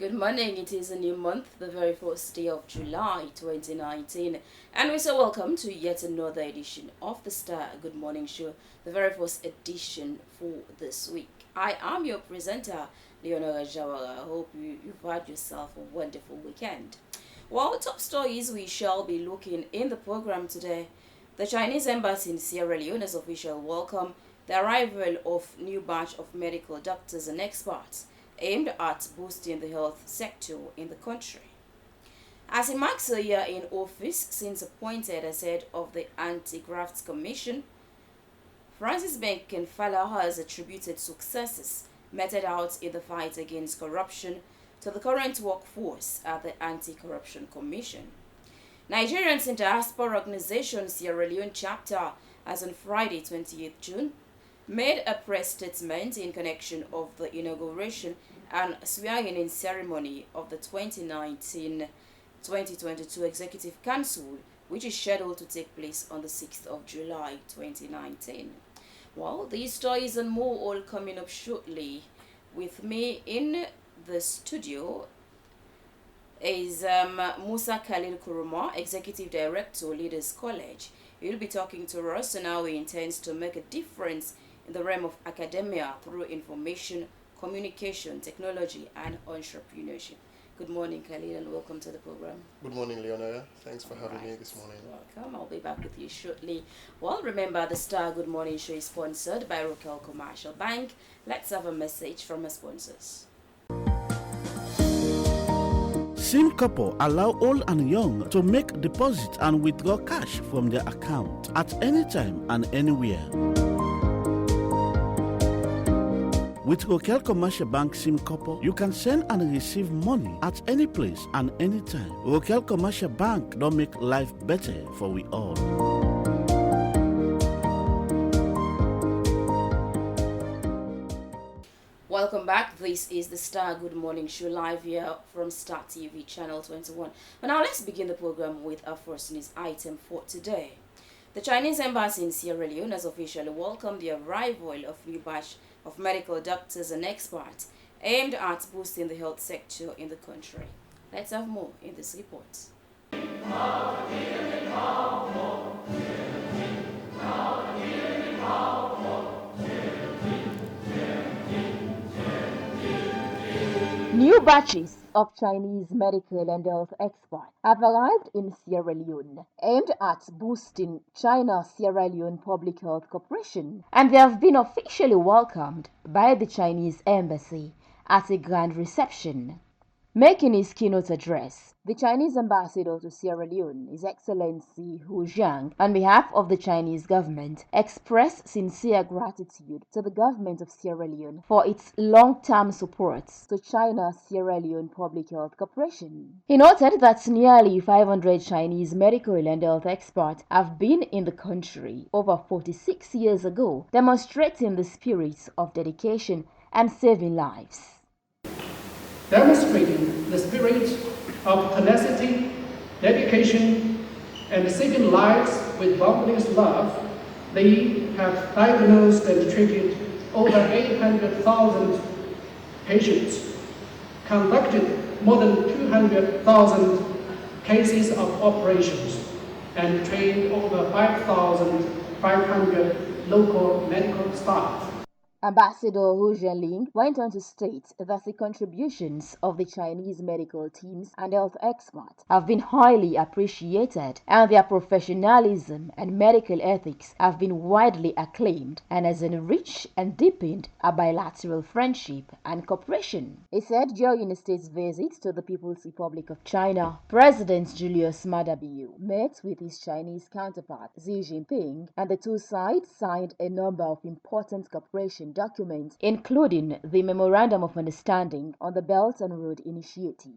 Good morning. It is a new month, the very first day of July 2019, and we say welcome to yet another edition of the Star Good Morning Show, the very first edition for this week. I am your presenter, Leonora Jawara. I hope you've had yourself a wonderful weekend. Well, top stories we shall be looking in the program today. The Chinese embassy in Sierra Leone has officially welcomed the arrival of new batch of medical doctors and experts aimed at boosting the health sector in the country. As he marks a year in office since appointed as head of the Anti-Graft Commission, Francis Benkefala has attributed successes meted out in the fight against corruption to the current workforce at the Anti-Corruption Commission. Nigerians in Diaspora Organization Sierra Leone chapter has on Friday 28th June made a press statement in connection of the inauguration and swearing-in ceremony of the 2019-2022 Executive Council, which is scheduled to take place on the 6th of July 2019. Well, these stories and more all coming up shortly. With me in the studio is Musa Khalil Kuruma, Executive Director, Leaders College. He'll be talking to us on how he intends to make a difference in the realm of academia through information, communication, technology, and entrepreneurship. Good morning, Khalil, and welcome to the program. Good morning, Leonora. Thanks for having me this morning. Welcome. I'll be back with you shortly. Well, remember, the Star Good Morning Show is sponsored by Rokel Commercial Bank. Let's have a message from our sponsors. SimCorp allow old and young to make deposit and withdraw cash from their account at any time and anywhere. With Rokel Commercial Bank SimCorp, you can send and receive money at any place and any time. Rokel Commercial Bank don't make life better for we all. Welcome back. This is the Star Good Morning Show live here from Star TV Channel 21. But now let's begin the program with our first news item for today. The Chinese embassy in Sierra Leone has officially welcomed the arrival of new batch of medical doctors and experts aimed at boosting the health sector in the country. Let's have more in this report. New batches of Chinese medical and health experts have arrived in Sierra Leone, aimed at boosting China-Sierra Leone Public Health Corporation, and they have been officially welcomed by the Chinese embassy at a grand reception. Making his keynote address, the Chinese ambassador to Sierra Leone, His Excellency Hu Jiang, on behalf of the Chinese government, expressed sincere gratitude to the government of Sierra Leone for its long-term support to China-Sierra Leone Public Health Corporation. He noted that nearly 500 Chinese medical and health experts have been in the country over 46 years ago, demonstrating the spirit of dedication and saving lives. Demonstrating the spirit of tenacity, dedication, and saving lives with boundless love, they have diagnosed and treated over 800,000 patients, conducted more than 200,000 cases of operations, and trained over 5,500 local medical staff. Ambassador Hu Jianling went on to state that the contributions of the Chinese medical teams and health experts have been highly appreciated, and their professionalism and medical ethics have been widely acclaimed and has enriched and deepened our bilateral friendship and cooperation. He said during a state visit to the People's Republic of China, President Julius Maada Bio met with his Chinese counterpart Xi Jinping, and the two sides signed a number of important cooperation documents, including the Memorandum of Understanding on the Belt and Road Initiative.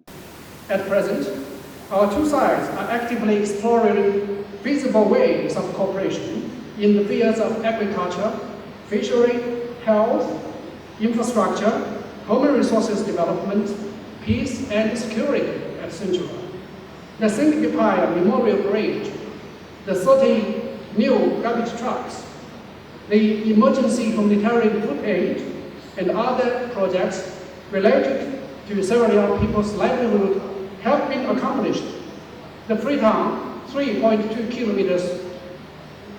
At present, our two sides are actively exploring feasible ways of cooperation in the fields of agriculture, fishery, health, infrastructure, human resources development, peace and security, etc. The Singapore Memorial Bridge, the 30 new garbage trucks, the emergency humanitarian food aid, and other projects related to Sierra Leone people's livelihood have been accomplished. The Freetown 3.2 kilometers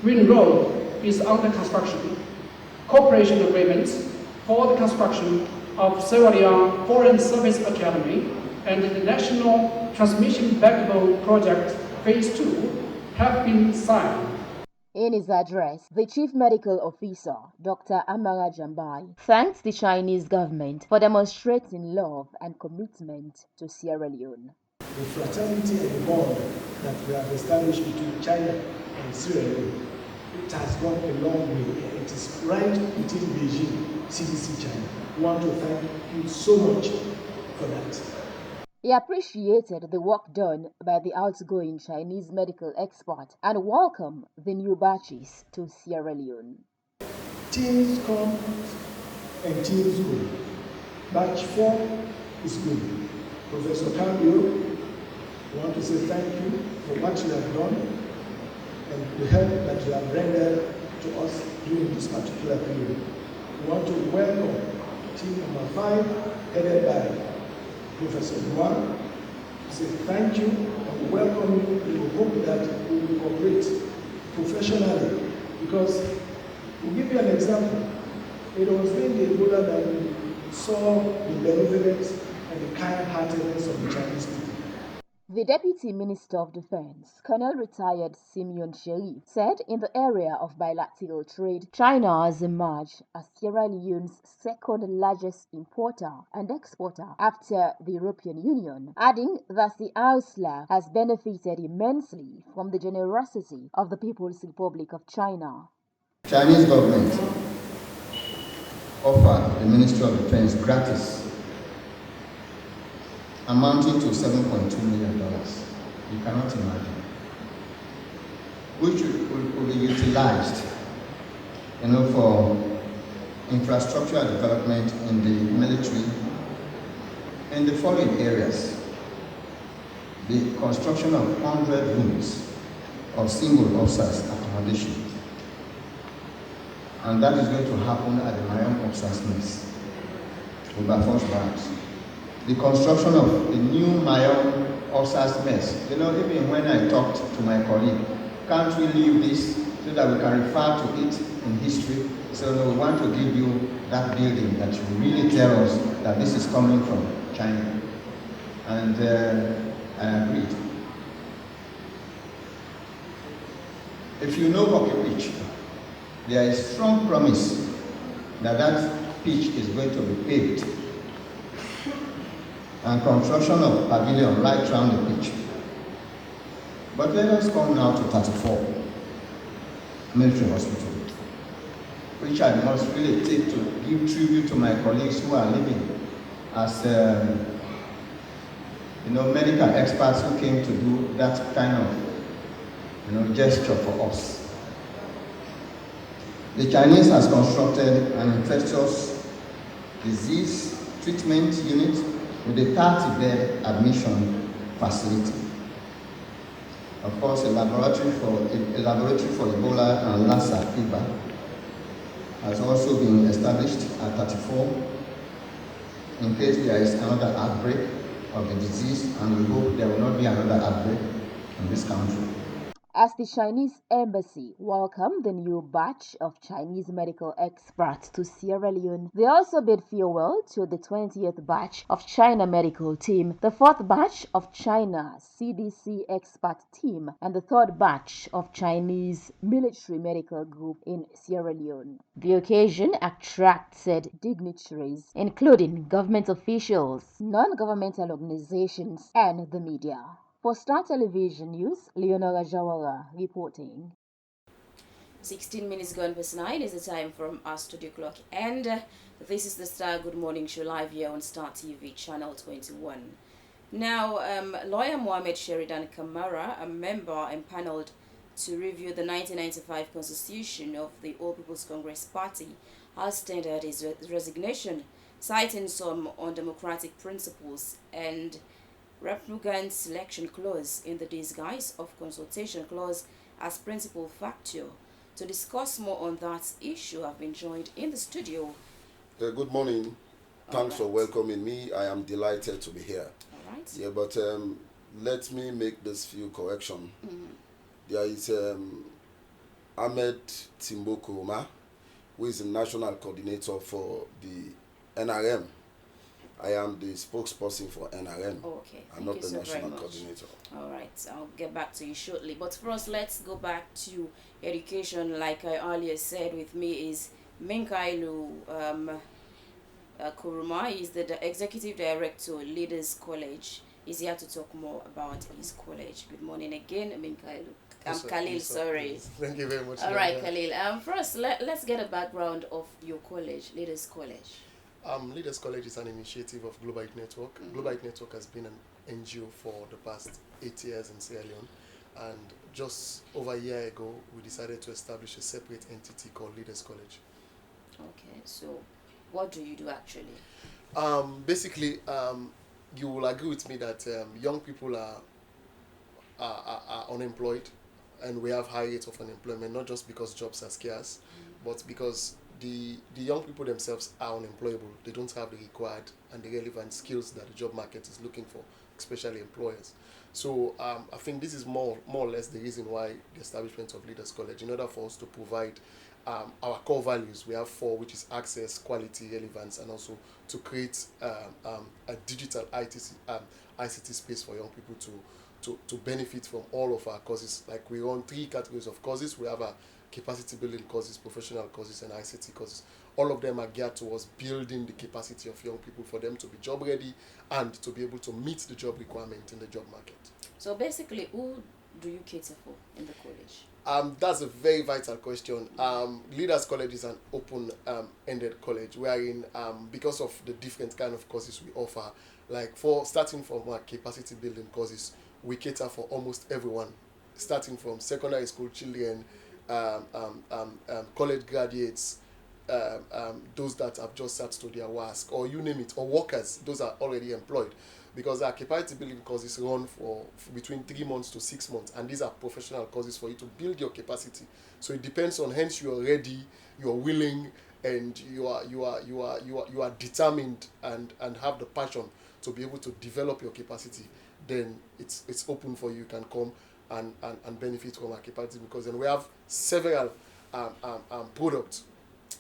ring road is under construction. Cooperation agreements for the construction of Sierra Leone Foreign Service Academy and the National Transmission Backbone Project Phase 2 have been signed. In his address, the Chief Medical Officer, Dr. Amara Jambai, thanked the Chinese government for demonstrating love and commitment to Sierra Leone. The fraternity and bond that we have established between China and Sierra Leone, it has gone a long way. It is right within Beijing, CDC China. We want to thank you so much for that. He appreciated the work done by the outgoing Chinese medical expert and welcomed the new batches to Sierra Leone. Teams come and teams go. Batch 4 is good. Professor Cambio, we want to say thank you for what you have done and the help that you have rendered to us during this particular period. We want to welcome team number 5, headed by Professor Noir, to say thank you and welcome you. We hope that we will cooperate professionally, because we'll give you an example. It was in the Ebola that we saw the benevolence and the kind-heartedness of the Chinese people. The Deputy Minister of Defense, Colonel Retired Simeon Sherif, said in the area of bilateral trade, China has emerged as Sierra Leone's second largest importer and exporter after the European Union, adding that the ISLA has benefited immensely from the generosity of the People's Republic of China. Chinese government offered the Ministry of Defense gratis amounting to $7.2 million. You cannot imagine. Which will be utilized, for infrastructural development in the military in the following areas: the construction of 100 rooms of single officers accommodation, and that is going to happen at the Mayom Officers Mess, Wilberforce Barracks. The construction of the new Mayom Officers Mess. Even when I talked to my colleague, can't we leave this so that we can refer to it in history? So no, we want to give you that building that you really tell us that this is coming from China. And I agreed. If you know Hockey Pitch, there is strong promise that that pitch is going to be paved, and construction of pavilion right around the pitch. But let us come now to 34, Military Hospital, which I must really take to give tribute to my colleagues who are living as medical experts who came to do that kind of gesture for us. The Chinese has constructed an infectious disease treatment unit with a 30-bed admission facility. Of course, a laboratory for Ebola and Lassa fever has also been established at 34 in case there is another outbreak of the disease, and we hope there will not be another outbreak in this country. As the Chinese embassy welcomed the new batch of Chinese medical experts to Sierra Leone, they also bid farewell to the 20th batch of China medical team, the 4th batch of China CDC expert team, and the 3rd batch of Chinese military medical group in Sierra Leone. The occasion attracted dignitaries, including government officials, non-governmental organizations, and the media. For Star Television News, Leonora Jawara reporting. 16 minutes gone past 9 is the time from our studio clock, and this is the Star Good Morning Show live here on Star TV channel 21. Now, lawyer Mohamed Sheridan Kamara, a member empaneled to review the 1995 constitution of the All People's Congress Party, has tendered his resignation, citing some undemocratic principles and repugnant selection clause in the disguise of consultation clause as principal factor. To discuss more on that issue, I've been joined in the studio. Good morning, Thanks for Alright. welcoming me. I am delighted to be here. All right. Yeah, but let me make this few correction. There is Ahmed Timboko Uma, who is the national coordinator for the NRM. I am the spokesperson for NRM. Okay. I'm Thank not you the so very national much. coordinator. All right, I'll get back to you shortly. But first, let's go back to education. Like I earlier said, with me is Minkailu Kuruma. He's the executive director, Leaders College. He's here to talk more about his college. Good morning again, Minkailu. Yes, sir. Khalil, Yes, sir. sorry. Yes. Thank you very much. All right, Nadia. Khalil. First, let's get a background of your college, Leaders College. Leaders College is an initiative of Global Youth Network. Global Youth Network has been an NGO for the past 8 years in Sierra Leone, and just over a year ago, we decided to establish a separate entity called Leaders College. Okay, so what do you do actually? Basically, you will agree with me that young people are unemployed, and we have high rates of unemployment, not just because jobs are scarce, but because the young people themselves are unemployable. They don't have the required and the relevant skills that the job market is looking for, especially employers. So I think this is more or less the reason why the establishment of Leaders College, in order for us to provide our core values. We have 4, which is access, quality, relevance, and also to create a digital ICT space for young people to benefit from all of our courses. Like, we run 3 categories of courses. We have a capacity building courses, professional courses, and ICT courses. All of them are geared towards building the capacity of young people for them to be job ready and to be able to meet the job requirement in the job market. So basically, who do you cater for in the college? That's a very vital question. Leaders College is an open-ended college wherein, because of the different kind of courses we offer, like starting from our capacity building courses, we cater for almost everyone, starting from secondary school children, college graduates, those that have just started to their WASC, or you name it, or workers, those are already employed. Because our capacity building courses run for between 3 months to 6 months, and these are professional courses for you to build your capacity. So it depends on, hence you are ready, you are willing, and you are determined and have the passion to be able to develop your capacity. Then it's open for you. You can come and benefit from our capacity, because then we have several products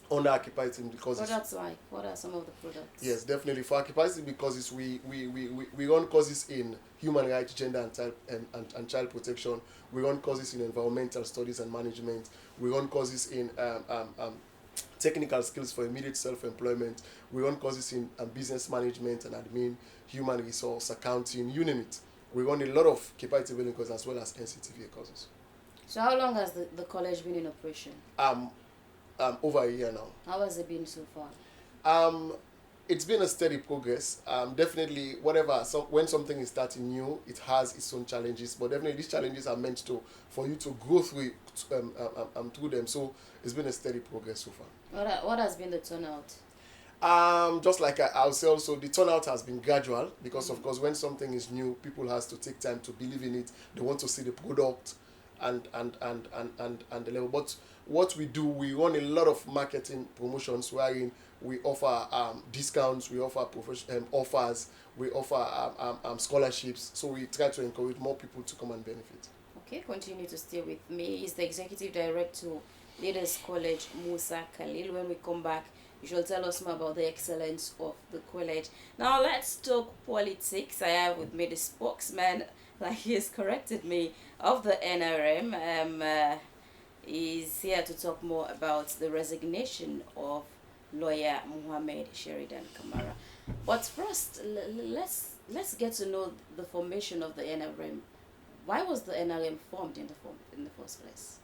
under our capacity because Products like, what are some of the products? yes, definitely for our capacity, because we run courses in human rights, gender and child protection. We run courses in environmental studies and management. We run courses in technical skills for immediate self-employment. We run courses in business management and admin, human resource, accounting, you name it. We run a lot of capacity building courses as well as NCTVA courses. So how long has the college been in operation? Over a year now. How has it been so far? It's been a steady progress. Definitely, when something is starting new, it has its own challenges. But definitely, these challenges are meant for you to go through through them. So it's been a steady progress so far. What has been the turnout? Just like I'll say also, the turnout has been gradual, because of course when something is new, people has to take time to believe in it. They want to see the product and the level. But what we do, we run a lot of marketing promotions wherein we offer discounts, we offer offers, we offer scholarships. So we try to encourage more people to come and benefit. Okay, continue to stay with me. He's the executive director, Leaders College, Musa Khalil. When we come back, you shall tell us more about the excellence of the college. Now let's talk politics. I have with me the spokesman, like he has corrected me, of the NRM. Is here to talk more about the resignation of lawyer Mohammed Sheridan Kamara. But first, let's get to know the formation of the NRM. Why was the NRM formed in the first place?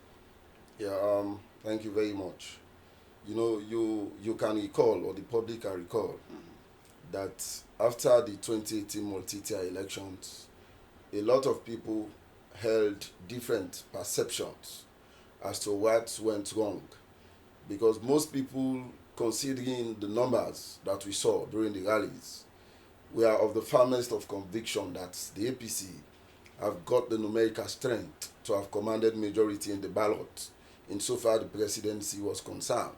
Yeah, thank you very much. You know, you can recall, or the public can recall, that after the 2018 multi-tier elections, a lot of people held different perceptions as to what went wrong, because most people, considering the numbers that we saw during the rallies, were of the firmest of conviction that the APC have got the numerical strength to have commanded majority in the ballot insofar the presidency was concerned.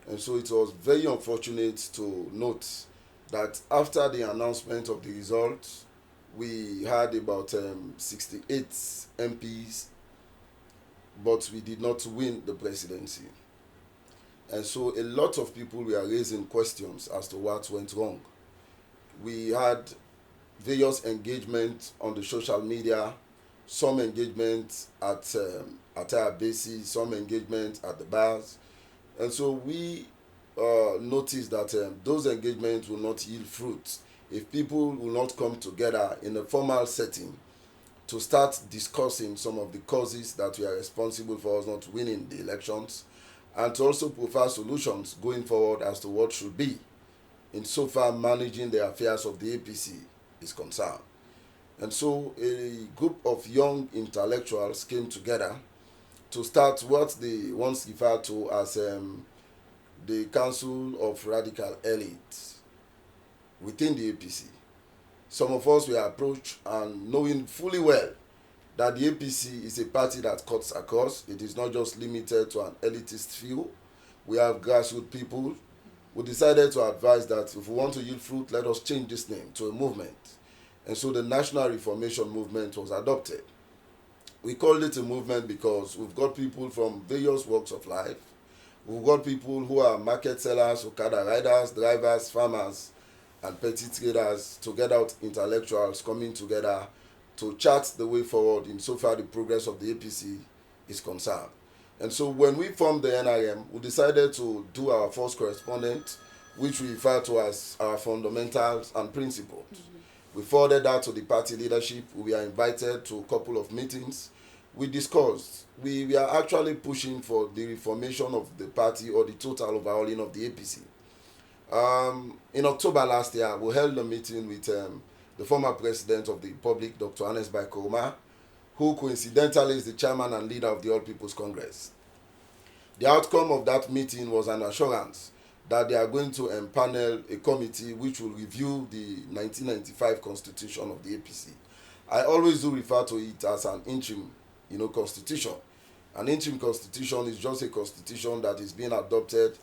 And so it was very unfortunate to note that after the announcement of the results, we had about 68 MPs, but we did not win the presidency. And so a lot of people were raising questions as to what went wrong. We had various engagements on the social media, some engagement at our bases, some engagement at the bars. And so we noticed that those engagements will not yield fruit if people will not come together in a formal setting to start discussing some of the causes that were responsible for us not winning the elections, and to also provide solutions going forward as to what should be in so far managing the affairs of the APC is concerned. And so a group of young intellectuals came together to start what they once referred to as the Council of Radical Elites within the APC. Some of us were approached and knowing fully well that the APC is a party that cuts across. It is not just limited to an elitist few. We have grassroots people. We decided to advise that if we want to yield fruit, let us change this name to a movement. And so the National Reformation Movement was adopted. We called it a movement because we've got people from various walks of life. We've got people who are market sellers, Okada riders, drivers, farmers, and petty traders, together with intellectuals coming together to chart the way forward in so far the progress of the APC is concerned. And so when we formed the NRM, we decided to do our first correspondence, which we refer to as our fundamentals and principles. We forwarded that to the party leadership. We were invited to a couple of meetings. We discussed. We are actually pushing for the reformation of the party or the total overhauling of the APC. In October last year, we held a meeting with the former president of the Republic, Dr. Ernest Bai Koroma, who coincidentally is the chairman and leader of the All People's Congress. The outcome of that meeting was an assurance that they are going to empanel a committee which will review the 1995 constitution of the APC. I always do refer to it as an interim, constitution. An interim constitution is just a constitution that is being adopted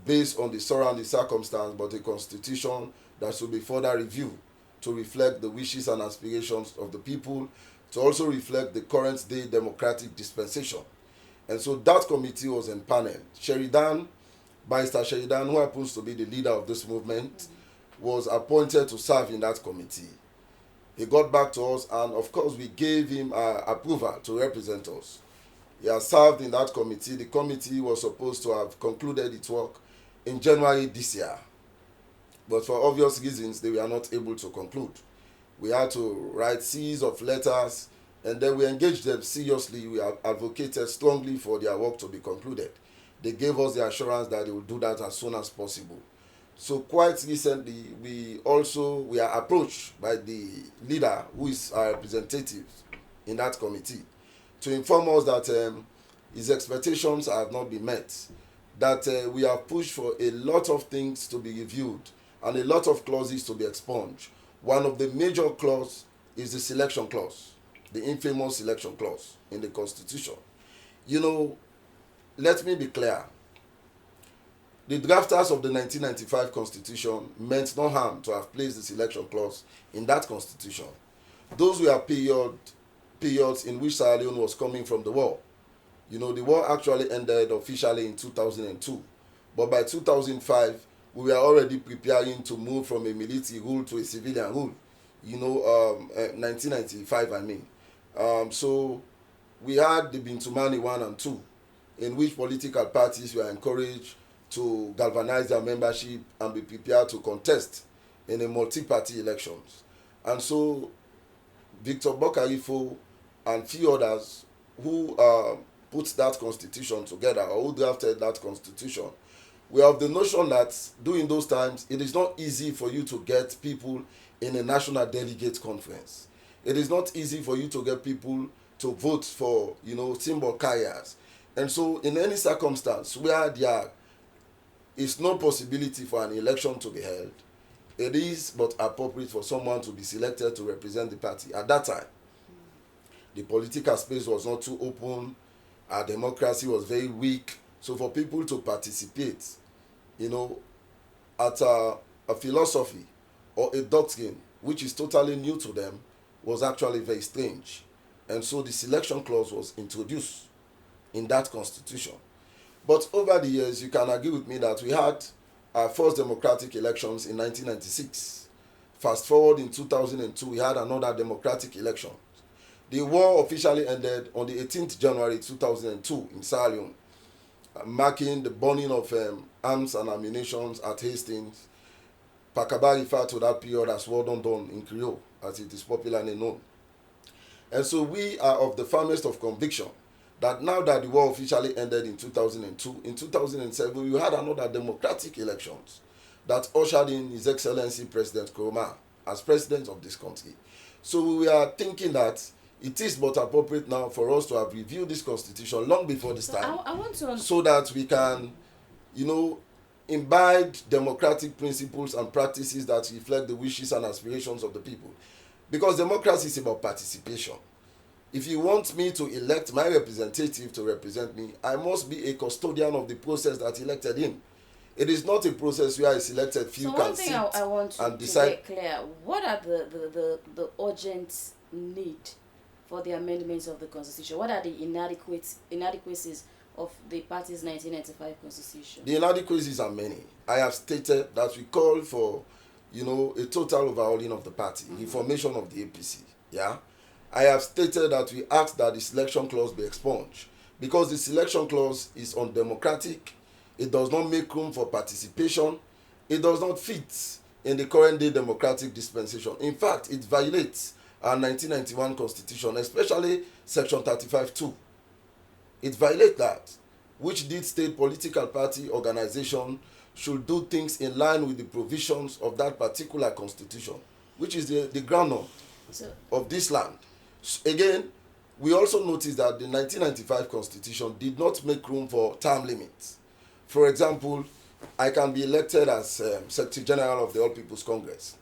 based on the surrounding circumstance, but a constitution that should be further reviewed to reflect the wishes and aspirations of the people, to also reflect the current day democratic dispensation. And so that committee was empaneled. Barrister Sheridan, who happens to be the leader of this movement, was appointed to serve in that committee. He got back to us, and of course we gave him approval to represent us. He has served in that committee. The committee was supposed to have concluded its work in January this year, but for obvious reasons they were not able to conclude. We had to write series of letters, and then we engaged them seriously. We advocated strongly for their work to be concluded. They gave us the assurance that they will do that as soon as possible. So quite recently, we are approached by the leader, who is our representative in that committee, to inform us that his expectations have not been met, that we have pushed for a lot of things to be reviewed and a lot of clauses to be expunged. One of the major clauses is the selection clause, the infamous selection clause in the Constitution. Let me be clear. The drafters of the 1995 Constitution meant no harm to have placed the selection clause in that Constitution. Those were periods in which Sierra Leone was coming from the war. The war actually ended officially in 2002. But by 2005, we were already preparing to move from a military rule to a civilian rule. 1995, I mean. So we had the Bintumani 1 and 2, in which political parties were encouraged to galvanize their membership and be prepared to contest in a multi-party elections. And so Victor Bokarifo and few others who put that constitution together, or who drafted that constitution, we have the notion that during those times, it is not easy for you to get people in a national delegate conference. It is not easy for you to get people to vote for, symbol carriers. And so in any circumstance where there is no possibility for an election to be held, it is but appropriate for someone to be selected to represent the party. At that time, the political space was not too open. Our democracy was very weak. So for people to participate, at a philosophy or a doctrine which is totally new to them was actually very strange. And so the selection clause was introduced in that constitution. But over the years, you can agree with me that we had our first democratic elections in 1996. Fast forward in 2002, we had another democratic election. The war officially ended on the 18th January 2002 in Sierra Leone, marking the burning of arms and ammunition at Hastings. Pakaba referred to that period as War Done Done in Creole, as it is popularly known. And so we are of the firmest of conviction that now that the war officially ended in 2002, in 2007 we had another democratic elections that ushered in His Excellency President Nkrumah as president of this country. So we are thinking that it is but appropriate now for us to have reviewed this constitution long before this time, I want to so that we can, imbibe democratic principles and practices that reflect the wishes and aspirations of the people. Because democracy is about participation. If you want me to elect my representative to represent me, I must be a custodian of the process that elected him. It is not a process where I selected few can sit I want to decide. get clear. What are the urgent need for the amendments of the Constitution? What are the inadequacies of the party's 1995 Constitution? The inadequacies are many. I have stated that we call for, a total overhauling of the party, reformation of the APC. Yeah, I have stated that we ask that the selection clause be expunged because the selection clause is undemocratic. It does not make room for participation. It does not fit in the current day democratic dispensation. In fact, it violates our 1991 Constitution, especially Section 35(2). It violates that, which did state political party organization should do things in line with the provisions of that particular constitution, which is the ground of this land. Again, we also notice that the 1995 Constitution did not make room for term limits. For example, I can be elected as Secretary General of the All People's Congress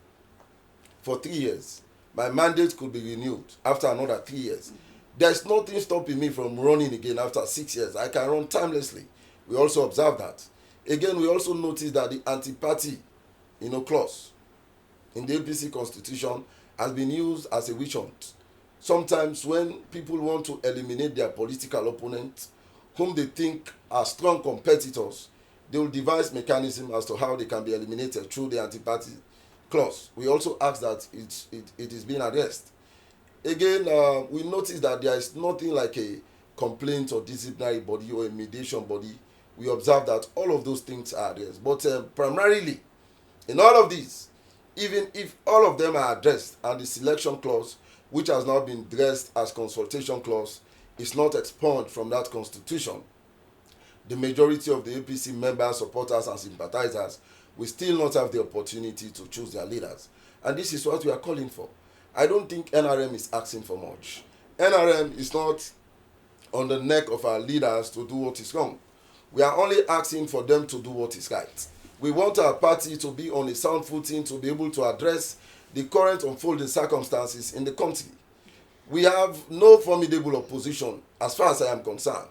for 3 years. My mandate could be renewed after another 3 years. There's nothing stopping me from running again after 6 years. I can run timelessly. We also observe that. Again, we also notice that the anti-party, clause in the APC Constitution has been used as a witch hunt. Sometimes when people want to eliminate their political opponents, whom they think are strong competitors, they will devise mechanism as to how they can be eliminated through the anti-party clause. We also ask that it is being addressed. Again, we notice that there is nothing like a complaint or disciplinary body or a mediation body. We observe that all of those things are addressed. But primarily, in all of these, even if all of them are addressed and the selection clause, which has now been dressed as consultation clause, is not expunged from that constitution, the majority of the APC members, supporters, and sympathizers will still not have the opportunity to choose their leaders. And this is what we are calling for. I don't think NRM is asking for much. NRM is not on the neck of our leaders to do what is wrong. We are only asking for them to do what is right. We want our party to be on a sound footing to be able to address the current unfolding circumstances in the country. We have no formidable opposition as far as I am concerned.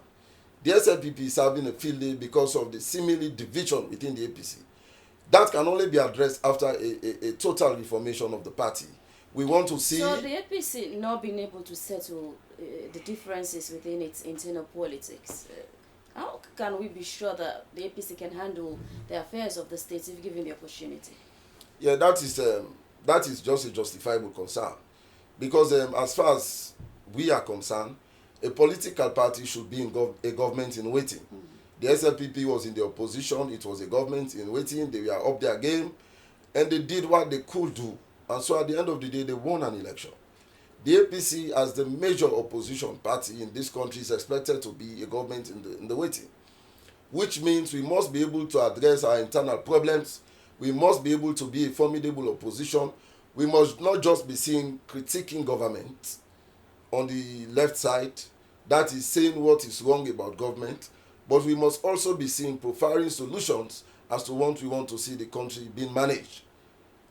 The SLPP is having a field day because of the seemingly division within the APC. That can only be addressed after a total reformation of the party. We want to see... So the APC not being able to settle the differences within its internal politics, how can we be sure that the APC can handle the affairs of the state if given the opportunity? Yeah, that is just a justifiable concern. Because as far as we are concerned, a political party should be in a government in waiting. The SLPP was in the opposition, it was a government in waiting, they were up their game, and they did what they could do. And so at the end of the day, they won an election. The APC, as the major opposition party in this country, is expected to be a government in the waiting, which means we must be able to address our internal problems. We must be able to be a formidable opposition. We must not just be seen critiquing government on the left side, that is saying what is wrong about government, but we must also be seen profiling solutions as to what we want to see the country being managed.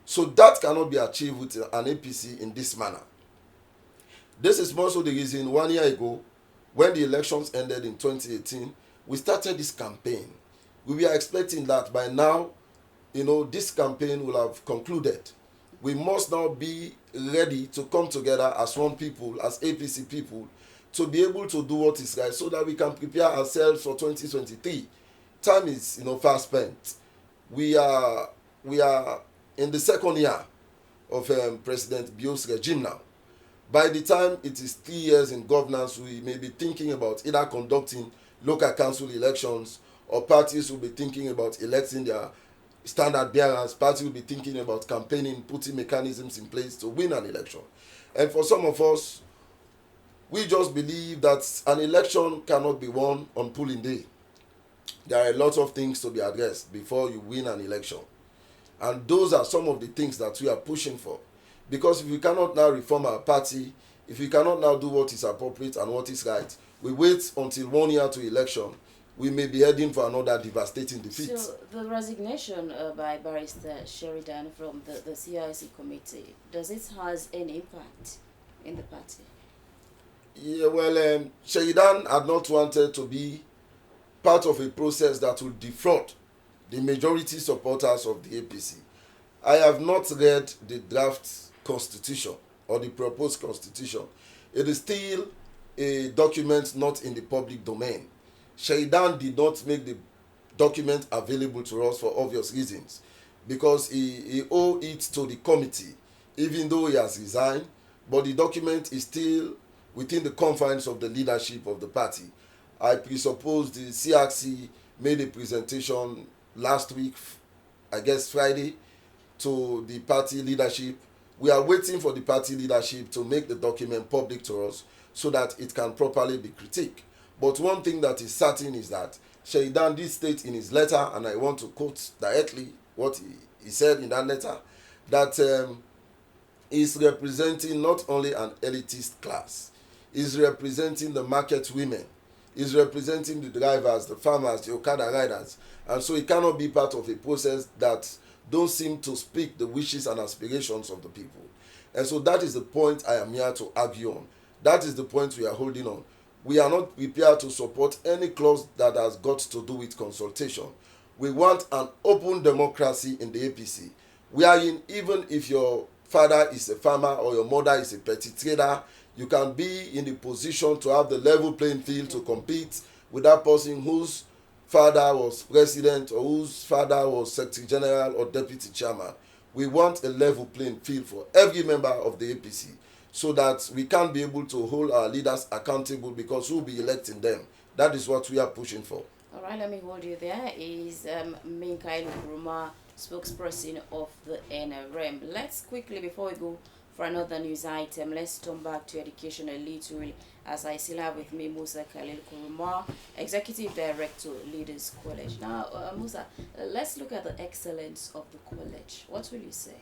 So that cannot be achieved with an APC in this manner. This is also the reason 1 year ago, when the elections ended in 2018, we started this campaign. We were expecting that by now, this campaign will have concluded. We must now be ready to come together as one people, as APC people, to be able to do what is right so that we can prepare ourselves for 2023. Time is, fast spent. We are in the second year of President Bio's regime now. By the time it is 3 years in governance, we may be thinking about either conducting local council elections, or parties will be thinking about electing their standard bearers. Parties will be thinking about campaigning, putting mechanisms in place to win an election. And for some of us, we just believe that an election cannot be won on polling day. There are a lot of things to be addressed before you win an election. And those are some of the things that we are pushing for. Because if we cannot now reform our party, if we cannot now do what is appropriate and what is right, we wait until 1 year to election, we may be heading for another devastating defeat. So the resignation by Barrister Sheridan from the CIC committee, does it has any impact in the party? Yeah, well, Sheridan had not wanted to be part of a process that will defraud the majority supporters of the APC. I have not read the draft constitution or the proposed constitution. It is still a document not in the public domain. Sheridan did not make the document available to us for obvious reasons, because he owed it to the committee, even though he has resigned, but the document is still within the confines of the leadership of the party. I presuppose the CRC made a presentation last week, I guess Friday, to the party leadership. We are waiting for the party leadership to make the document public to us so that it can properly be critiqued. But one thing that is certain is that Sheridan did state in his letter, and I want to quote directly what he said in that letter, that he's representing not only an elitist class, he's representing the market women, he's representing the drivers, the farmers, the Okada riders, and so he cannot be part of a process that don't seem to speak the wishes and aspirations of the people. And so that is the point I am here to argue on. That is the point we are holding on. We are not prepared to support any clause that has got to do with consultation. We want an open democracy in the APC, wherein even if your father is a farmer or your mother is a petty trader, you can be in the position to have the level playing field to compete with that person whose father was president or whose father was secretary general or deputy chairman. We want a level playing field for every member of the APC, so that we can be able to hold our leaders accountable, because we'll be electing them. That is what we are pushing for. All right, let me hold you there. Is Michael Nkrumah, spokesperson of the NRM. Let's quickly, before we go for another news item, let's turn back to education a little, as I still have with me Musa Khalil Nkrumah, Executive Director, Leaders College. Now, Musa, let's look at the excellence of the college. What will you say?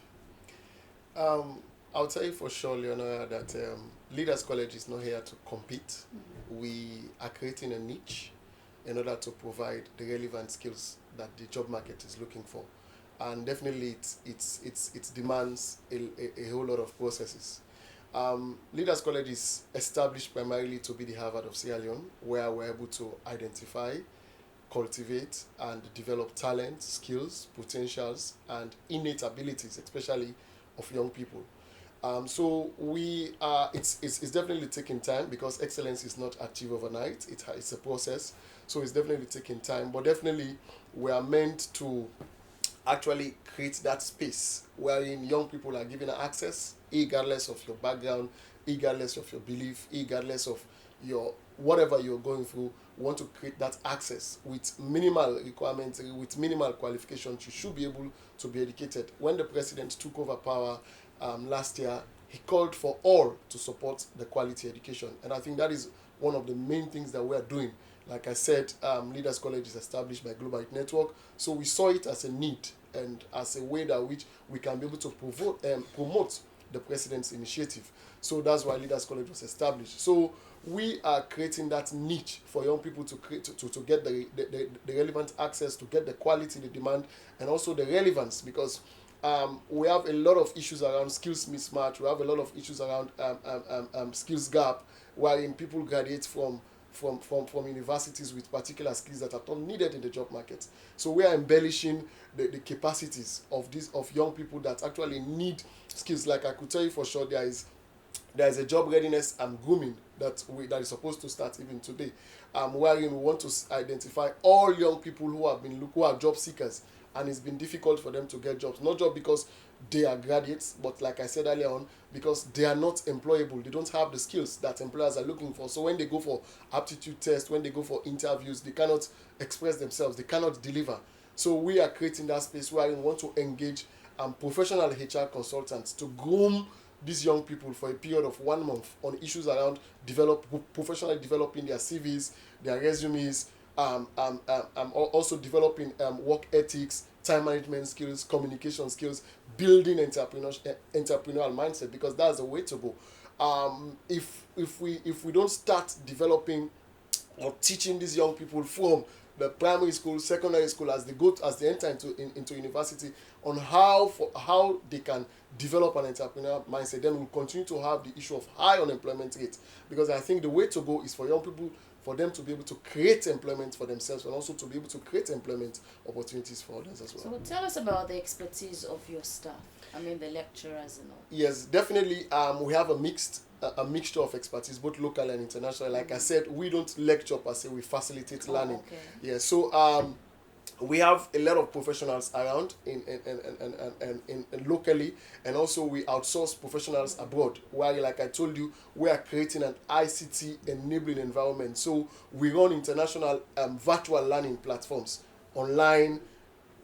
I'll tell you for sure, Leonora, that Leaders College is not here to compete. Mm-hmm. We are creating a niche in order to provide the relevant skills that the job market is looking for. And definitely it demands a whole lot of processes. Leaders College is established primarily to be the Harvard of Sierra Leone, where we're able to identify, cultivate, and develop talent, skills, potentials, and innate abilities, especially of young people. So we are. It's definitely taking time, because excellence is not achieved overnight. It's a process, so it's definitely taking time. But definitely, we are meant to actually create that space wherein young people are given access, regardless of your background, regardless of your belief, regardless of your whatever you're going through. We want to create that access with minimal requirements, with minimal qualifications. You should be able to be educated. When the president took over power last year, he called for all to support the quality education. And I think that is one of the main things that we are doing. Like I said, Leaders College is established by Global Youth Network. So we saw it as a need and as a way that which we can be able to promote the president's initiative. So that's why Leaders College was established. So we are creating that niche for young people to create to get the relevant access, to get the quality, the demand, and also the relevance, because we have a lot of issues around skills mismatch. We have a lot of issues around skills gap, wherein people graduate from from universities with particular skills that are not needed in the job market. So we are embellishing the capacities of young people that actually need skills. Like I could tell you for sure, there is a job readiness and grooming that is supposed to start even today, wherein we want to identify all young people who are job seekers, and it's been difficult for them to get jobs, not just because they are graduates, but like I said earlier on, because they are not employable. They don't have the skills that employers are looking for. So when they go for aptitude tests, when they go for interviews, they cannot express themselves, they cannot deliver. So we are creating that space where we want to engage professional HR consultants to groom these young people for a period of 1 month on issues around professionally developing their CVs, their resumes, also developing work ethics, time management skills, communication skills, building entrepreneurial mindset, because that's the way to go. If we don't start developing or teaching these young people from the primary school, secondary school, as they enter into university, on how they can develop an entrepreneurial mindset, then we'll continue to have the issue of high unemployment rate. Because I think the way to go is for young people, for them to be able to create employment for themselves, and also to be able to create employment opportunities for others as well. So tell us about the expertise of your staff. I mean, the lecturers and all. Yes, definitely. We have a mixture of expertise, both local and international. Like I said, we don't lecture per se; we facilitate learning. Okay. Yeah. So we have a lot of professionals around in locally, and also we outsource professionals abroad, where, like I told you, we are creating an ICT enabling environment. So we run international virtual learning platforms online.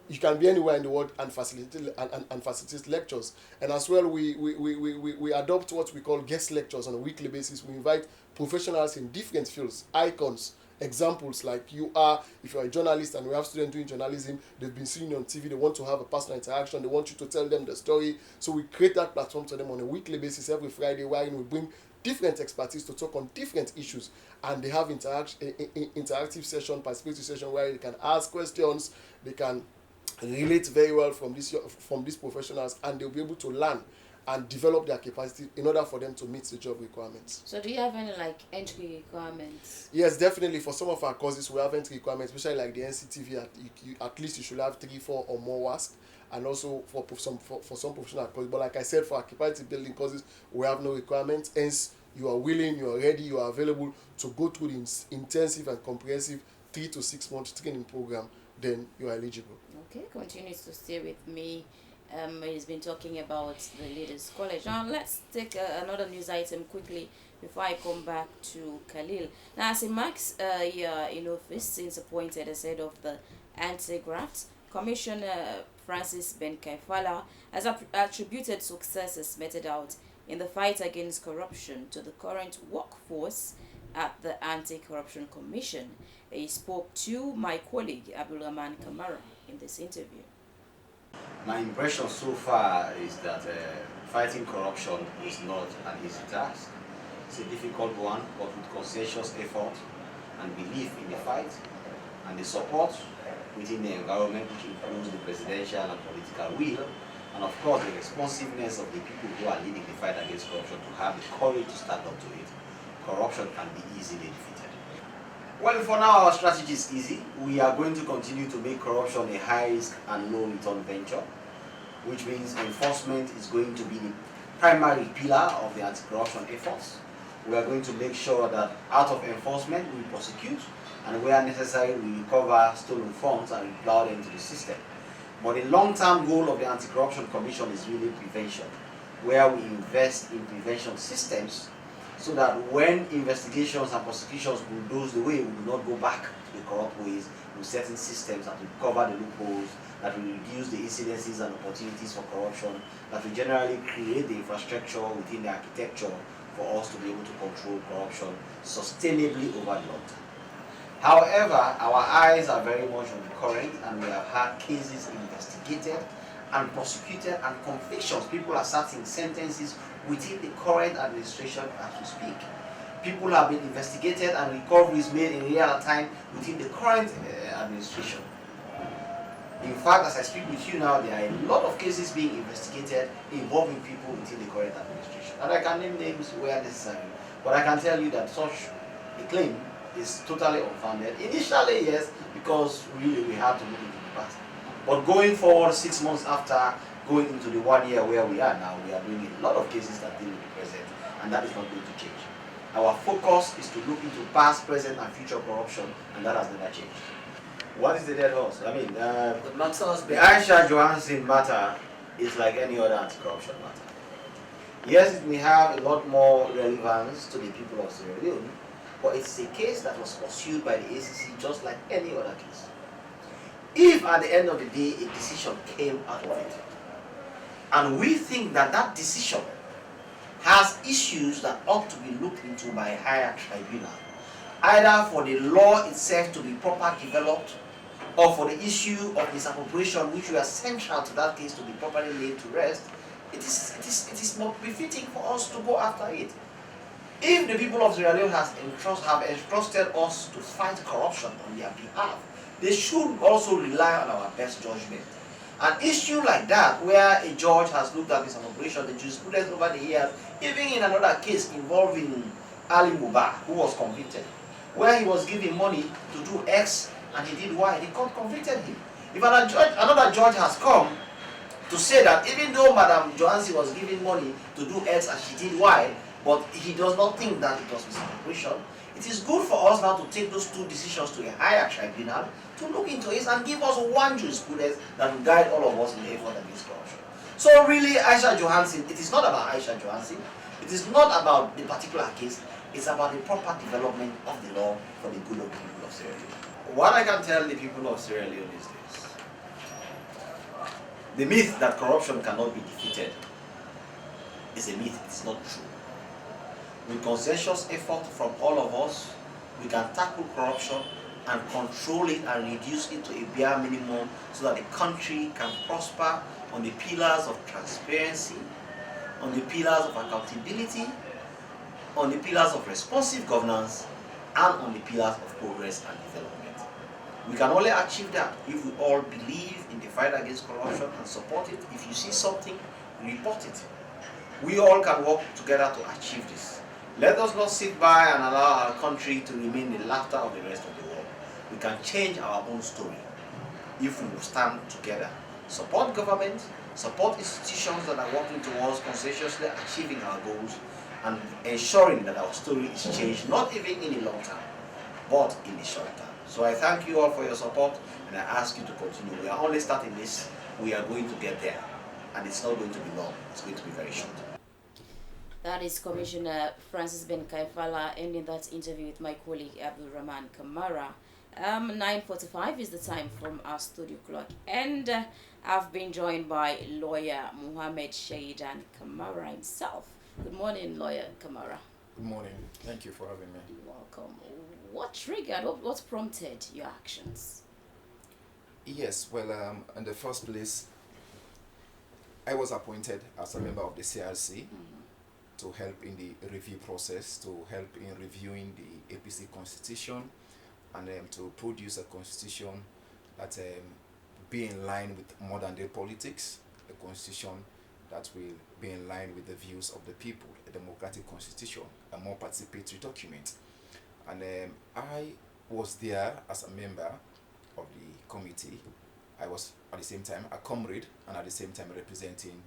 You can be anywhere in the world and facilitate lectures. And as well, we adopt what we call guest lectures on a weekly basis. We invite professionals in different fields, icons, examples like if you're a journalist, and we have students doing journalism, they've been seeing you on TV, they want to have a personal interaction, they want you to tell them the story. So we create that platform to them on a weekly basis every Friday, wherein we bring different expertise to talk on different issues, and they have interactive session, participatory session, where they can ask questions, they can relate very well from these professionals, and they'll be able to learn and develop their capacity in order for them to meet the job requirements. So do you have any entry requirements? Yes, definitely. For some of our courses, we have entry requirements, especially like the NCTV. At least you should have 3, 4 or more WASC, and also for some professional courses. But like I said, for our capacity building courses, we have no requirements. Hence, you are willing, you are ready, you are available to go through the intensive and comprehensive 3 to 6 month training program, then you are eligible. Okay, continues to stay with me. He's been talking about the Leaders College. Now let's take another news item quickly before I come back to Khalil. Now, as he marks in office since appointed as head of the Anti-Graft, Commissioner Francis Ben Kaifala has attributed successes meted out in the fight against corruption to the current workforce at the Anti-Corruption Commission. He spoke to my colleague Abdulrahman Kamara in this interview. My impression so far is that fighting corruption is not an easy task. It's a difficult one, but with conscientious effort and belief in the fight and the support within the environment, which includes the presidential and political will, and of course the responsiveness of the people who are leading the fight against corruption to have the courage to stand up to it, corruption can be easily defeated. Well, for now our strategy is easy. We are going to continue to make corruption a high risk and low return venture, which means enforcement is going to be the primary pillar of the anti-corruption efforts. We are going to make sure that out of enforcement we prosecute, and where necessary we recover stolen funds and replow them into the system. But the long-term goal of the Anti-Corruption Commission is really prevention, where we invest in prevention systems so that when investigations and prosecutions bulldoze the way, we will not go back to the corrupt ways with certain systems that will cover the loopholes, that will reduce the incidences and opportunities for corruption, that will generally create the infrastructure within the architecture for us to be able to control corruption sustainably over the long term. However, our eyes are very much on the current, and we have had cases investigated and prosecuted and convictions. People are serving sentences within the current administration as we speak. People have been investigated and recoveries made in real time within the current administration. In fact, as I speak with you now, there are a lot of cases being investigated involving people within the current administration. And I can name names where necessary, but I can tell you that such a claim is totally unfounded. Initially, yes, because really we have to look into the past. But going forward, 6 months after going into the 1 year where we are now, we are doing a lot of cases that deal with the present, and that is not going to change. Our focus is to look into past, present, and future corruption, and that has never changed. What is the dead horse? I mean, the Aisha Johansen matter is like any other anti-corruption matter. Yes, it may have a lot more relevance to the people of Sierra Leone, but it's a case that was pursued by the ACC just like any other case. If at the end of the day a decision came out of it, and we think that that decision has issues that ought to be looked into by a higher tribunal, either for the law itself to be properly developed, or for the issue of misappropriation, which were central to that case, to be properly laid to rest, it is not befitting for us to go after it. If the people of Sierra Leone have entrusted us to fight corruption on their behalf, they should also rely on our best judgment. An issue like that, where a judge has looked at misappropriation, the jurisprudence over the years, even in another case involving Ali Mubarak, who was convicted, where he was given money to do X and he did Y, the court convicted him. If another judge has come to say that even though Madam Johansen was given money to do X and she did Y, but he does not think that it was misappropriation, it is good for us now to take those two decisions to a higher tribunal to look into it and give us one jurisprudence that will guide all of us in the effort against corruption. So really, Aisha Johansen, it is not about Aisha Johansen, it is not about the particular case, it's about the proper development of the law for the good of the people of Sierra Leone. What I can tell the people of Sierra Leone is this: the myth that corruption cannot be defeated is a myth, it's not true. With conscientious effort from all of us, we can tackle corruption and control it and reduce it to a bare minimum so that the country can prosper on the pillars of transparency, on the pillars of accountability, on the pillars of responsive governance, and on the pillars of progress and development. We can only achieve that if we all believe in the fight against corruption and support it. If you see something, report it. We all can work together to achieve this. Let us not sit by and allow our country to remain the laughter of the rest of the world. We can change our own story if we will stand together. Support government, support institutions that are working towards conscientiously achieving our goals and ensuring that our story is changed, not even in the long term, but in the short term. So I thank you all for your support, and I ask you to continue. We are only starting this. We are going to get there, and it's not going to be long. It's going to be very short. That is Commissioner Francis Ben Kaifala ending that interview with my colleague Abdul Rahman Kamara. 9:45 is the time from our studio clock, and I've been joined by lawyer Muhammad Shaidan Kamara himself. Good morning, lawyer Kamara. Good morning. Thank you for having me. You're welcome. What triggered, what prompted your actions? Yes, well, in the first place, I was appointed as a member of the CRC to help in the review process, to help in reviewing the APC constitution, and to produce a constitution that be in line with modern day politics, a constitution that will be in line with the views of the people, a democratic constitution, a more participatory document. And I was there as a member of the committee. I was at the same time a comrade and at the same time representing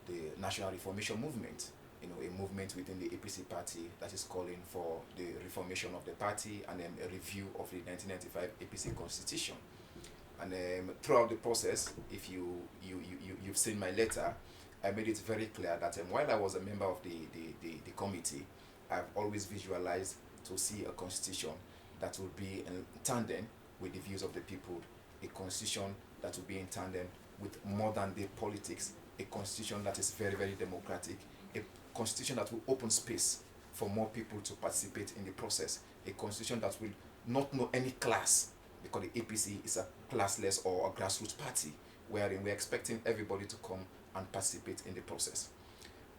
the National Reformation Movement, a movement within the APC party that is calling for the reformation of the party and a review of the 1995 APC constitution. And throughout the process, if you've seen my letter, I made it very clear that while I was a member of the committee, I've always visualized to see a constitution that will be in tandem with the views of the people, a constitution that will be in tandem with modern day politics, a constitution that is very, very democratic, a constitution that will open space for more people to participate in the process, a constitution that will not know any class, because the APC is a classless or a grassroots party, wherein we're expecting everybody to come and participate in the process.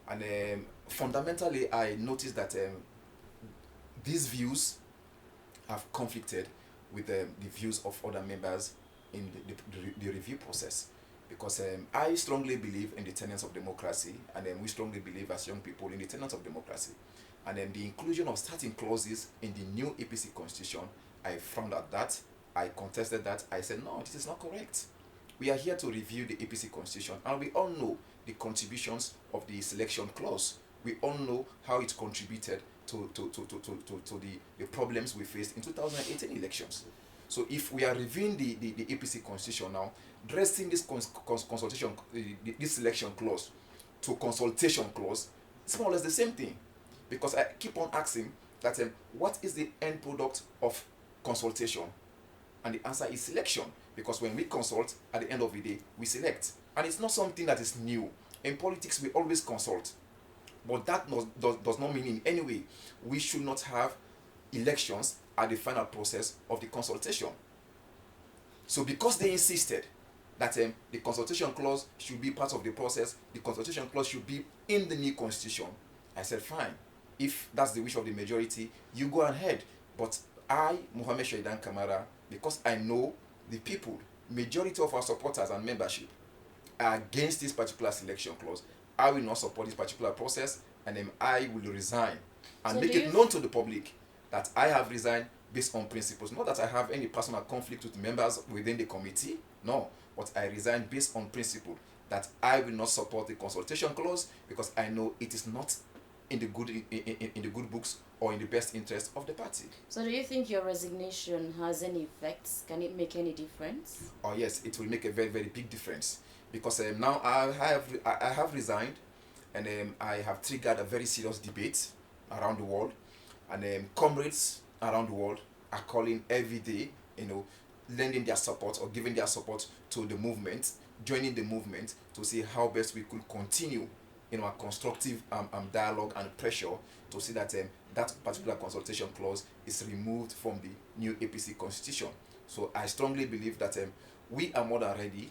And fundamentally, I noticed that these views have conflicted with the views of other members in the review process, because I strongly believe in the tenets of democracy, and we strongly believe as young people in the tenets of democracy. And then the inclusion of starting clauses in the new APC constitution, I frowned at that. I contested that. I said, no, this is not correct. We are here to review the APC constitution, and we all know the contributions of the selection clause. We all know how it contributed to the problems we faced in 2018 elections. So if we are reviewing the APC constitution now, dressing this consultation, this selection clause to consultation clause, it's more or less the same thing. Because I keep on asking that what is the end product of consultation? And the answer is selection. Because when we consult, at the end of the day, we select. And it's not something that is new. In politics, we always consult. But that does not mean in any way we should not have elections at the final process of the consultation. So because they insisted that the consultation clause should be part of the process, the consultation clause should be in the new constitution, I said, fine. If that's the wish of the majority, you go ahead. But I, Mohammed Shaidan Kamara, because I know the people, majority of our supporters and membership are against this particular selection clause, I will not support this particular process, and then I will resign and So make it known to the public that I have resigned based on principles. Not that I have any personal conflict with members within the committee, no, but I resign based on principle that I will not support the consultation clause because I know it is not in the good books or in the best interest of the party. So do you think your resignation has any effects? Can it make any difference? Oh yes, it will make a very, very big difference because now I have resigned, and I have triggered a very serious debate around the world, and comrades around the world are calling every day, lending their support or giving their support to the movement, joining the movement to see how best we could continue in our constructive dialogue and pressure to see that that particular consultation clause is removed from the new APC constitution. So I strongly believe that we are more than ready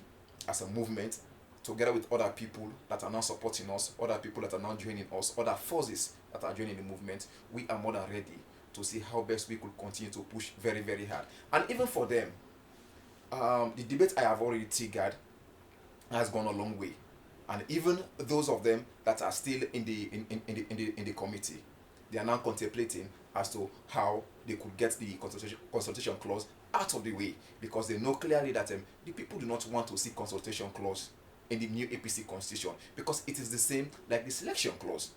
as a movement, together with other people that are now supporting us, other people that are now joining us, other forces that are joining the movement. We are more than ready to see how best we could continue to push very, very hard. And even for them, the debate I have already triggered has gone a long way. And even those of them that are still in the committee, they are now contemplating as to how they could get the consultation clause out of the way, because they know clearly that the people do not want to see consultation clause in the new APC constitution because it is the same like the selection clause.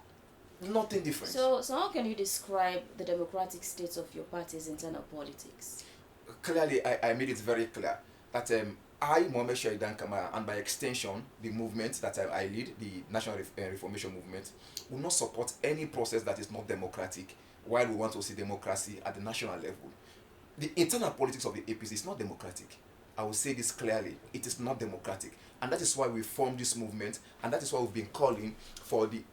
Nothing different. So how can you describe the democratic state of your party's internal politics? Clearly, I made it very clear that I, Mohammed Shaidan Kamara, and by extension, the movement that I lead, the National Reformation Movement, will not support any process that is not democratic, while we want to see democracy at the national level. The internal politics of the APC is not democratic. I will say this clearly. It is not democratic. And that is why we formed this movement, and that is why we've been calling for the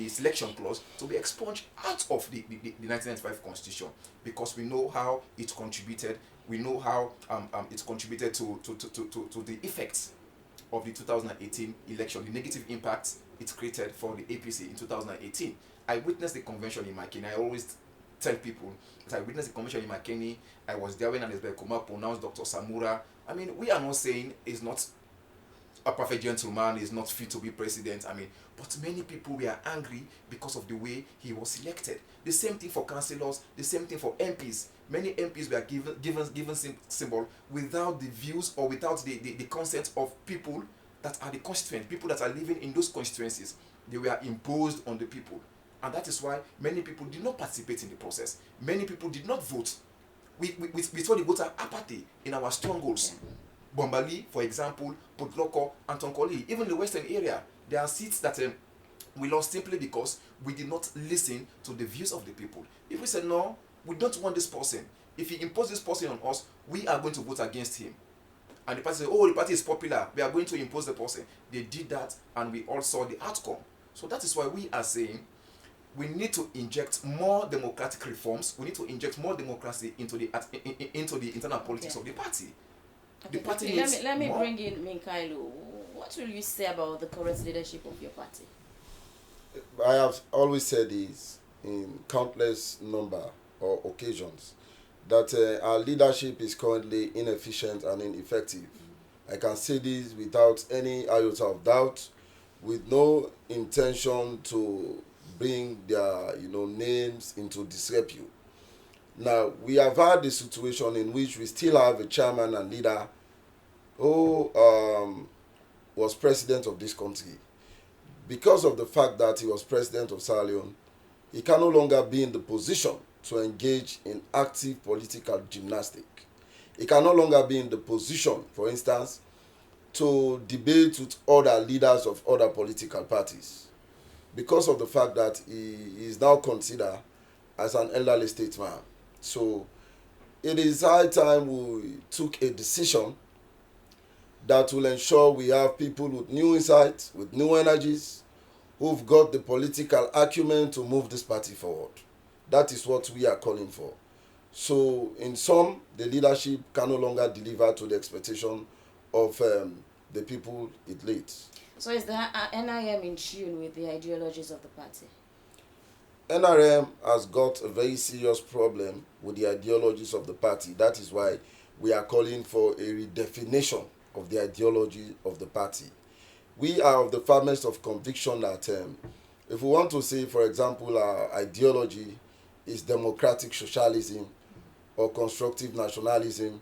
selection clause to be expunged out of the 1995 constitution, because we know how it contributed. We know how it contributed to the effects of the 2018 election, the negative impact it created for the APC in 2018. I witnessed the convention in Makeni. I always tell people that I witnessed the convention in Makeni. I was there when Anisbeth Kumar pronounced Dr. Samura. I mean, we are not saying he's not a perfect gentleman, he's not fit to be president. I mean, but many people were angry because of the way he was selected. The same thing for councillors, the same thing for MPs. Many MPs were given symbol without the views or without the consent of people that are the constituents, people that are living in those constituencies. They were imposed on the people. And that is why many people did not participate in the process. Many people did not vote. We saw the voter apathy in our strongholds. Bombali, for example, Potloko, and Tonkoli, even the western area, there are seats that we lost simply because we did not listen to the views of the people. If we said, no, we don't want this person, if he imposes this person on us, we are going to vote against him. And the party said, oh, the party is popular, we are going to impose the person. They did that, and we all saw the outcome. So that is why we are saying we need to inject more democratic reforms. We need to inject more democracy into the internal politics of the party. Okay, The party okay, needs let me more. bring in Minkailu. What will you say about the current leadership of your party? I have always said this in countless number of occasions that our leadership is currently inefficient and ineffective. I can say this without any iota of doubt, with no intention to bring their names into disrepute. Now, we have had a situation in which we still have a chairman and leader who was president of this country. Because of the fact that he was president of Sierra Leone, he can no longer be in the position to engage in active political gymnastics. He can no longer be in the position, for instance, to debate with other leaders of other political parties, because of the fact that he is now considered as an elderly statesman. So it is high time we took a decision that will ensure we have people with new insights, with new energies, who've got the political acumen to move this party forward. That is what we are calling for. So in sum, the leadership can no longer deliver to the expectation of the people it leads. So is the NIM in tune with the ideologies of the party? NRM has got a very serious problem with the ideologies of the party. That is why we are calling for a redefinition of the ideology of the party. We are of the firmest of conviction that if we want to say, for example, our ideology is democratic socialism or constructive nationalism,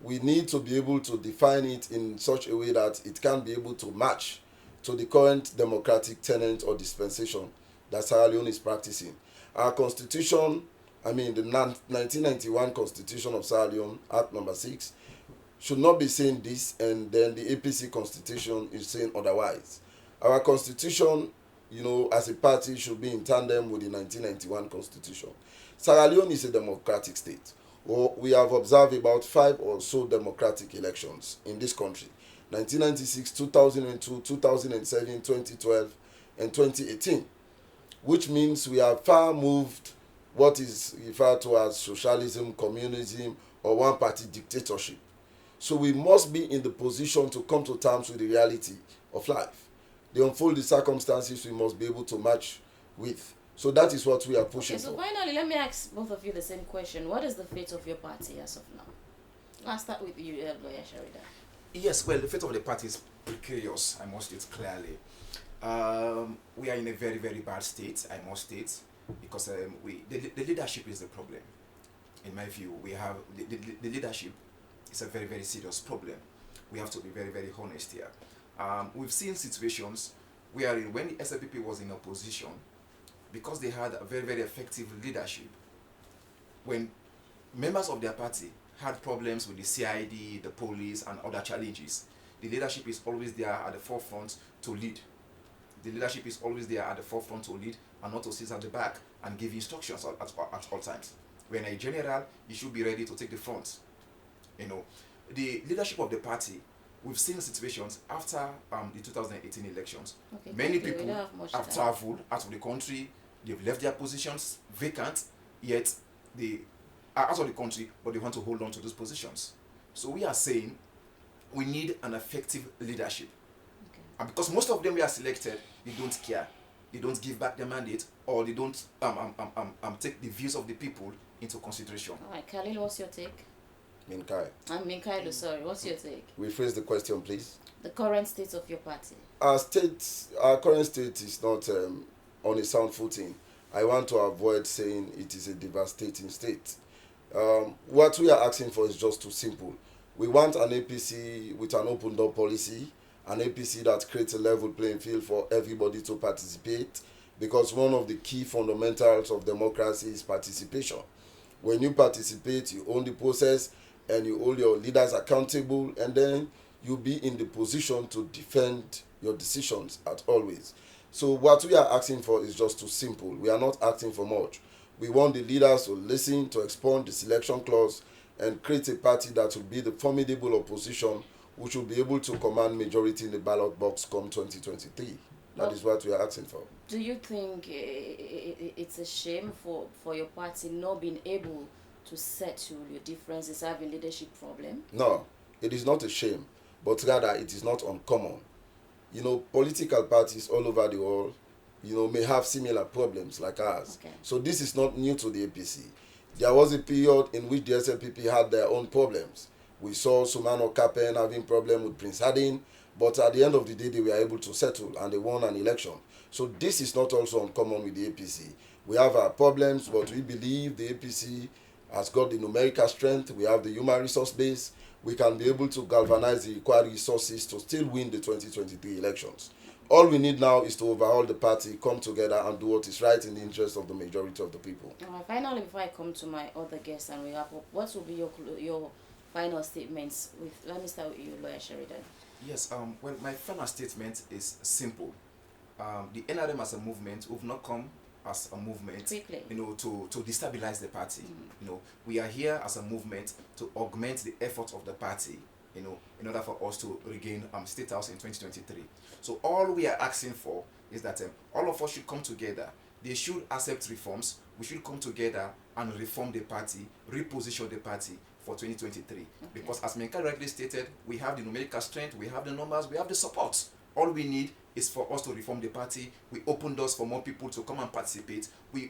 we need to be able to define it in such a way that it can be able to match to the current democratic tenet or dispensation that Sierra Leone is practicing. Our constitution, the 1991 constitution of Sierra Leone, Act number 6, should not be saying this, and then the APC constitution is saying otherwise. Our constitution, as a party, should be in tandem with the 1991 constitution. Sierra Leone is a democratic state. We have observed about 5 or so democratic elections in this country: 1996, 2002, 2007, 2012, and 2018, which means we have far moved what is referred to as socialism, communism, or one-party dictatorship. So we must be in the position to come to terms with the reality of life. The unfolding circumstances we must be able to match with. So that is what we are pushing for. So finally, let me ask both of you the same question. What is the fate of your party as of now? I'll start with you, Lawyer Sharida. Yes, well, the fate of the party is precarious, I must state clearly. We are in a very, very bad state, I must state, because the leadership is the problem. In my view, we have the leadership is a very, very serious problem. We have to be very, very honest here. We've seen situations where when the SLPP was in opposition, because they had a very, very effective leadership, when members of their party had problems with the CID, the police, and other challenges, the leadership is always there at the forefront to lead. The leadership is always there at the forefront to lead and not to sit at the back and give instructions at all times. When a general, you should be ready to take the front. The leadership of the party, we've seen situations after the 2018 elections. Okay, many people have traveled out of the country, they've left their positions vacant, yet they are out of the country, but they want to hold on to those positions. So we are saying we need an effective leadership. Okay. And because most of them we are selected, they don't care. They don't give back their mandate, or they don't take the views of the people into consideration. All right, Khalil, what's your take? Minkai. I'm Minkailu, sorry. What's your take? Rephrase the question, please. The current state of your party. Our current state is not on a sound footing. I want to avoid saying it is a devastating state. What we are asking for is just too simple. We want an APC with an open door policy, an APC that creates a level playing field for everybody to participate, because one of the key fundamentals of democracy is participation. When you participate, you own the process and you hold your leaders accountable, and then you'll be in the position to defend your decisions at always. So what we are asking for is just too simple. We are not asking for much. We want the leaders to listen, to expunge the selection clause, and create a party that will be the formidable opposition, which will be able to command majority in the ballot box come 2023. That is what we are asking for. Do you think it's a shame for your party not being able to settle your differences, having leadership problem? No, it is not a shame, but rather it is not uncommon. Political parties all over the world, may have similar problems like ours. Okay. So this is not new to the APC. There was a period in which the SLPP had their own problems. We saw Sumano Kapen having problem with Prince Harding, but at the end of the day, they were able to settle and they won an election. So this is not also uncommon with the APC. We have our problems, but we believe the APC has got the numerical strength. We have the human resource base. We can be able to galvanize the required resources to still win the 2023 elections. All we need now is to overhaul the party, come together and do what is right in the interest of the majority of the people. Finally, before I come to my other guests and we wrap up, what will be your final statements? Let me start with you, Lawyer Sheridan. Yes, well, my final statement is simple. The NRM as a movement, we've not come as a movement, to destabilize the party. We are here as a movement to augment the efforts of the party, in order for us to regain State House in 2023. So all we are asking for is that all of us should come together. They should accept reforms. We should come together and reform the party, reposition the party for 2023. Okay. Because as Menka rightly stated, we have the numerical strength, we have the numbers, we have the support. All we need is for us to reform the party. We open doors for more people to come and participate. We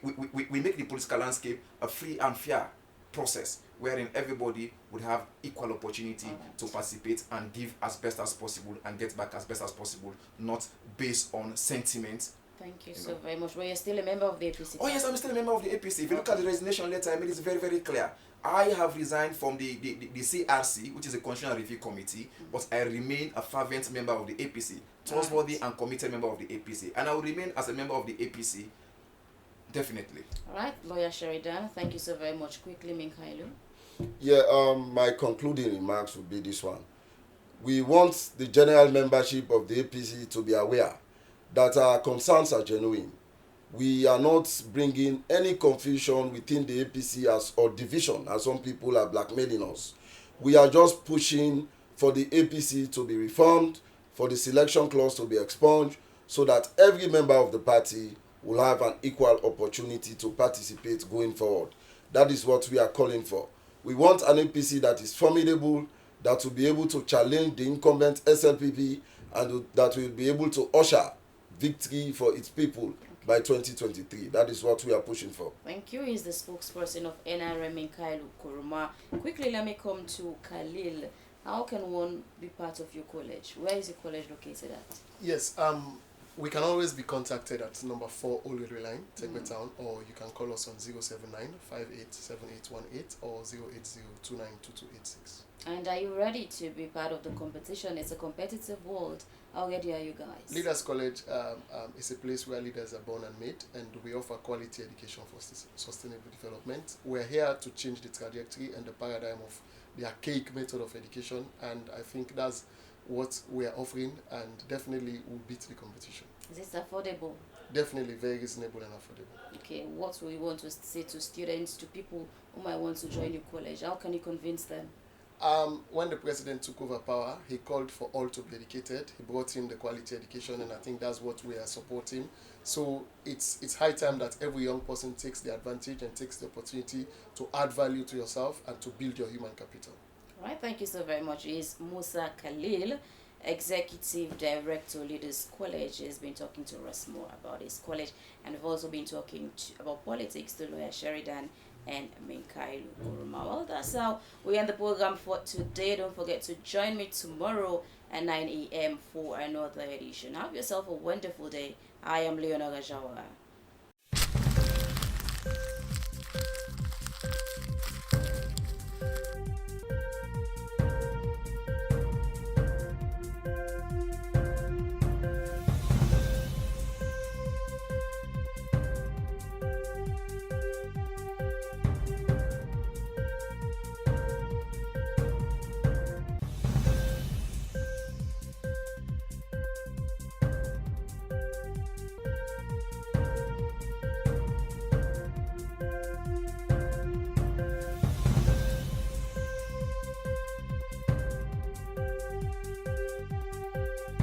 make the political landscape a free and fair process wherein everybody would have equal opportunity to participate and give as best as possible and get back as best as possible, not based on sentiment. Thank you so very much. Well, you're still a member of the APC? Oh yes, I'm still a member of the APC. If you look at the resignation letter, I made it very, very clear. I have resigned from the CRC, which is a Constitutional Review Committee, but I remain a fervent member of the APC, trustworthy and committed member of the APC. And I will remain as a member of the APC, definitely. All right, Lawyer Sheridan, thank you so very much. Quickly, Minkailu. Yeah, my concluding remarks would be this one. We want the general membership of the APC to be aware that our concerns are genuine. We are not bringing any confusion within the APC or division, as some people are blackmailing us. We are just pushing for the APC to be reformed, for the selection clause to be expunged, so that every member of the party will have an equal opportunity to participate going forward. That is what we are calling for. We want an APC that is formidable, that will be able to challenge the incumbent SLPP, and that will be able to usher victory for its people by 2023. That is what we are pushing for. Thank you. He's the spokesperson of NRM, Minkailu Nkrumah. Quickly, let me come to Khalil. How can one be part of your college? Where is your college located at? Yes, we can always be contacted at number 4 Old Railway Line, Tegbe Town, or you can call us on 079-587818 or 080292286. And are you ready to be part of the competition? It's a competitive world. How ready are you guys? Leaders College is a place where leaders are born and made, and we offer quality education for sustainable development. We're here to change the trajectory and the paradigm of the archaic method of education, and I think that's what we are offering, and definitely will beat the competition. Is it affordable? Definitely very reasonable and affordable. Okay, what will you want to say to students, to people who might want to join your college? How can you convince them? When the president took over power, he called for all to be educated. He brought in the quality education, and I think that's what we are supporting. So it's high time that every young person takes the advantage and takes the opportunity to add value to yourself and to build your human capital. All right, thank you so very much. He's Musa Khalil, Executive Director, Leaders College. He's been talking to us more about his college, and we've also been talking about politics to Lawyer Sheridan and Minkailu Nkrumah. Well, that's how we end the program for today. Don't forget to join me tomorrow at 9 a.m. for another edition. Have yourself a wonderful day. I am Leonora Jawara.